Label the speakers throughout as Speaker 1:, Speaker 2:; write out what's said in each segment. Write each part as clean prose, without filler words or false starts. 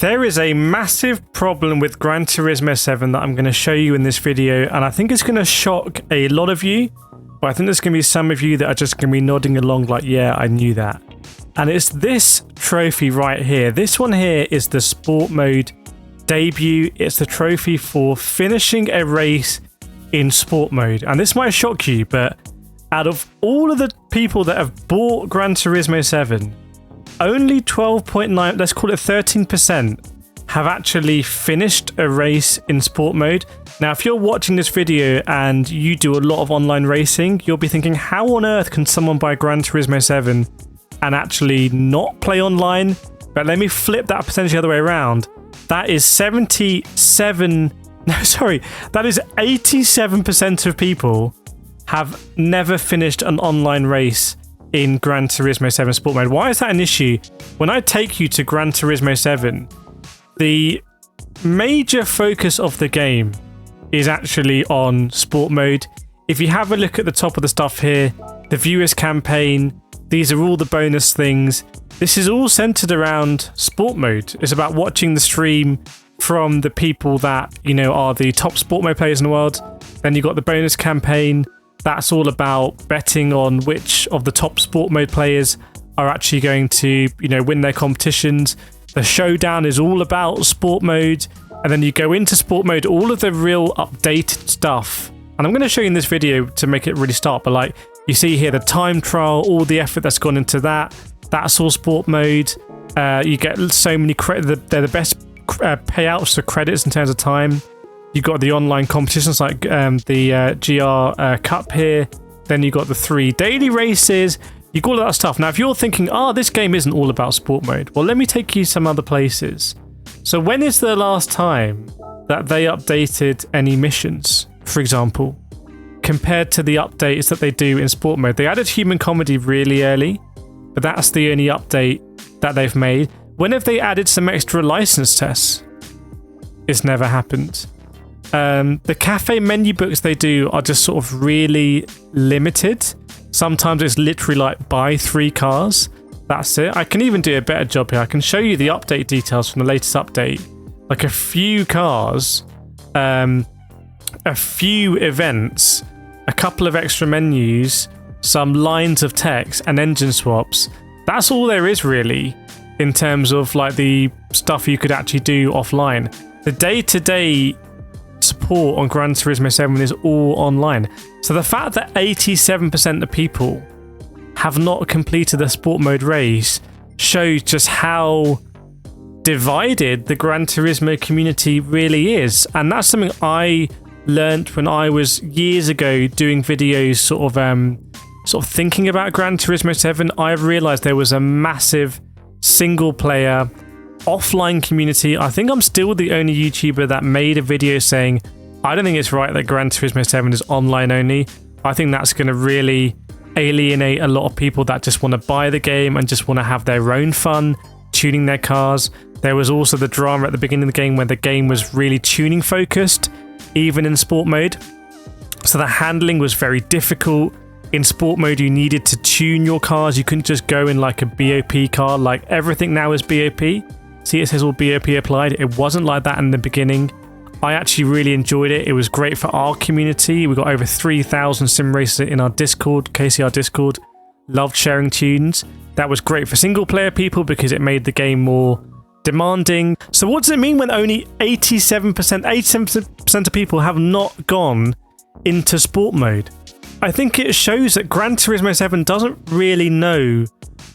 Speaker 1: There is a massive problem with Gran Turismo 7 that I'm going to show you in this video, and I think it's going to shock a lot of you, but I think there's going to be some of you that are just going to be nodding along like, yeah, I knew that. And it's this trophy right here. This one here is the sport mode debut. It's the trophy for finishing a race in sport mode. And this might shock you, but out of all of the people that have bought Gran Turismo 7, only 12.9, let's call it 13%, have actually finished a race in sport mode. Now, if you're watching this video and you do a lot of online racing, you'll be thinking, how on earth can someone buy Gran Turismo 7 and actually not play online? But let me flip that percentage the other way around. That is 87% of people have never finished an online race in Gran Turismo 7 sport mode. Why is that an issue? When I take you to Gran Turismo 7, the major focus of the game is actually on sport mode. If you have a look at the top of the stuff here, the viewers campaign, these are all the bonus things. This is all centered around sport mode. It's about watching the stream from the people that, you know, are the top sport mode players in the world. Then you've got the bonus campaign. That's all about betting on which of the top sport mode players are actually going to, you know, win their competitions. The showdown is all about sport mode. And then you go into sport mode, all of the real updated stuff. And I'm going to show you in this video to make it really start. But like you see here, the time trial, all the effort that's gone into that. That's all sport mode. You get so many credits. They're the best payouts for credits in terms of time. You've got the online competitions like the GR Cup here. Then you've got the 3 daily races. You've got all that stuff. Now, if you're thinking, this game isn't all about sport mode. Well, let me take you some other places. So when is the last time that they updated any missions, for example, compared to the updates that they do in sport mode? They added human comedy really early, but that's the only update that they've made. When have they added some extra license tests? It's never happened. The cafe menu books they do are just sort of really limited. Sometimes it's literally like buy 3 cars. That's it. I can even do a better job here. I can show you the update details from the latest update. Like a few cars, a few events, a couple of extra menus, some lines of text and engine swaps. That's all there is really in terms of like the stuff you could actually do offline. The day-to-day support on Gran Turismo 7 is all online. So the fact that 87% of people have not completed the sport mode race shows just how divided the Gran Turismo community really is. And that's something I learnt when I was years ago doing videos sort of thinking about Gran Turismo 7. I realized there was a massive single player offline community. I think I'm still the only YouTuber that made a video saying I don't think it's right that Gran Turismo 7 is online only. I think that's going to really alienate a lot of people that just want to buy the game and just want to have their own fun tuning their cars. There was also the drama at the beginning of the game where the game was really tuning focused, even in sport mode. So the handling was very difficult. In sport mode, you needed to tune your cars. You couldn't just go in like a BOP car. Like everything now is BOP. See, it says all BOP applied. It wasn't like that in the beginning. I actually really enjoyed it. It was great for our community. We got over 3,000 sim racers in our Discord, KCR Discord. Loved sharing tunes. That was great for single player people because it made the game more demanding. So what does it mean when only 87% of people have not gone into sport mode? I think it shows that Gran Turismo 7 doesn't really know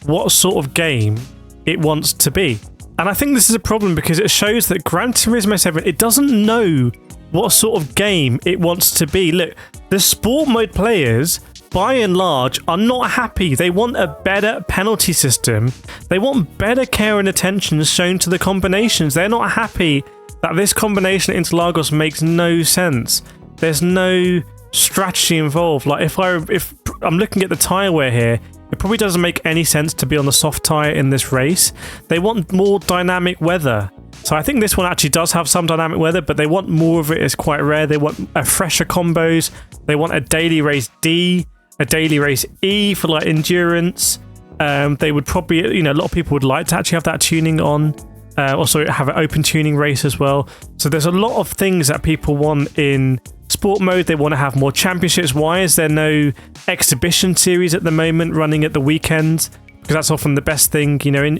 Speaker 1: what sort of game it wants to be. And I think this is a problem because it shows that Gran Turismo 7, it doesn't know what sort of game it wants to be. Look, the sport mode players, by and large, are not happy. They want a better penalty system. They want better care and attention shown to the combinations. They're not happy that this combination at Interlagos makes no sense. There's no strategy involved. Like if I'm looking at the tyre wear here, it probably doesn't make any sense to be on the soft tyre in this race. They want more dynamic weather. So I think this one actually does have some dynamic weather, but they want more of it. It's quite rare. They want a fresher combos. They want a daily race D, a daily race E for like endurance. They would probably, a lot of people would like to actually have that tuning on Also have an open tuning race as well. So there's a lot of things that people want in sport mode. They want to have more championships. Why is there no exhibition series at the moment running at the weekends? Because that's often the best thing, you know, in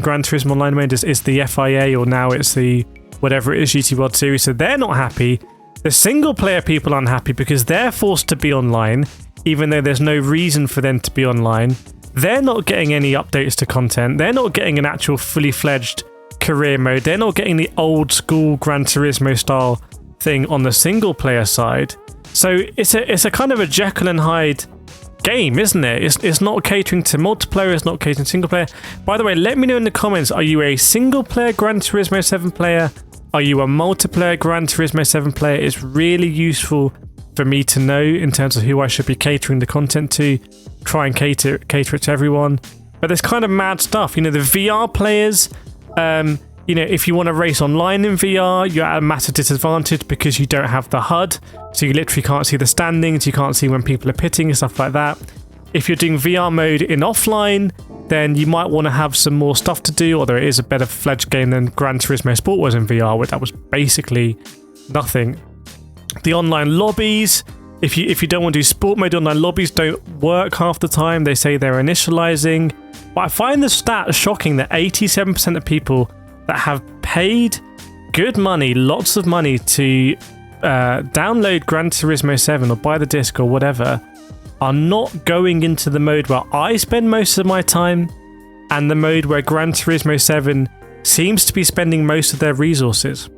Speaker 1: Gran Turismo Online mode is the FIA, or now it's the whatever it is, GT World Series. So they're not happy. The single player people aren't happy because they're forced to be online, even though there's no reason for them to be online. They're not getting any updates to content. They're not getting an actual fully fledged career mode. They're not getting the old school Gran Turismo style thing on the single player side. So it's a kind of a Jekyll and Hyde game, isn't it? It's not catering to multiplayer, it's not catering to single player. By the way, let me know in the comments, are you a single player Gran Turismo 7 player? Are you a multiplayer Gran Turismo 7 player? It's really useful for me to know in terms of who I should be catering the content to. Try and cater it to everyone. But there's kind of mad stuff. You know, the VR players, you know, if you want to race online in VR, you're at a massive disadvantage because you don't have the HUD. So you literally can't see the standings, you can't see when people are pitting and stuff like that. If you're doing VR mode in offline, then you might want to have some more stuff to do, although it is a better fledged game than Gran Turismo Sport was in VR, where that was basically nothing. The online lobbies, if you don't want to do sport mode, online lobbies don't work half the time. They say they're initializing. But I find the stat shocking that 87% of people that have paid good money, lots of money to download Gran Turismo 7 or buy the disc or whatever, are not going into the mode where I spend most of my time and the mode where Gran Turismo 7 seems to be spending most of their resources.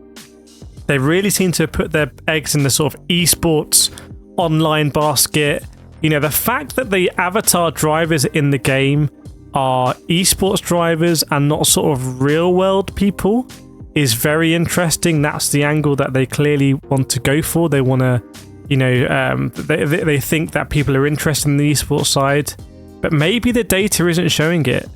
Speaker 1: They really seem to have put their eggs in the sort of esports online basket. You know, the fact that the avatar drivers in the game are esports drivers and not sort of real world people is very interesting. That's the angle that they clearly want to go for. They want to, you know, they think that people are interested in the esports side, but maybe the data isn't showing it.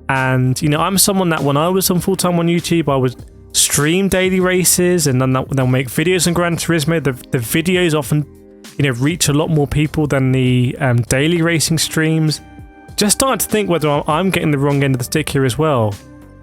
Speaker 1: And, you know, I'm someone that when I was on full-time on YouTube, I would stream daily races and then they'll make videos on Gran Turismo. The videos often, you know, reach a lot more people than the daily racing streams. Just starting to think whether I'm getting the wrong end of the stick here as well.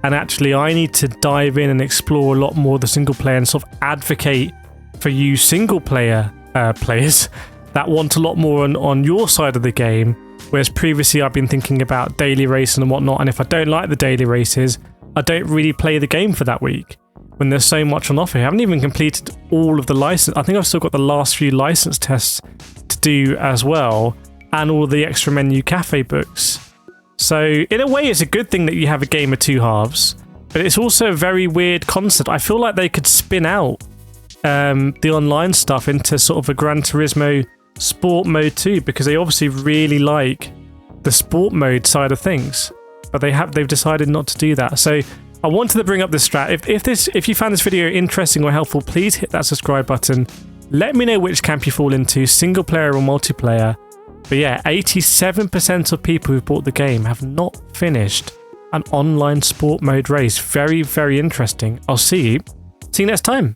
Speaker 1: And actually, I need to dive in and explore a lot more of the single player and sort of advocate for you single player players that want a lot more on your side of the game. Whereas previously I've been thinking about daily racing and whatnot. And if I don't like the daily races, I don't really play the game for that week when there's so much on offer. I haven't even completed all of the license. I think I've still got the last few license tests to do as well, and all the extra menu cafe books. So in a way, it's a good thing that you have a game of two halves, but it's also a very weird concept. I feel like they could spin out the online stuff into sort of a Gran Turismo sport mode too, because they obviously really like the sport mode side of things, but they've decided not to do that. So I wanted to bring up this strat. If you found this video interesting or helpful, please hit that subscribe button. Let me know which camp you fall into, single player or multiplayer. But yeah, 87% of people who bought the game have not finished an online sport mode race. Very, very interesting. I'll see you next time.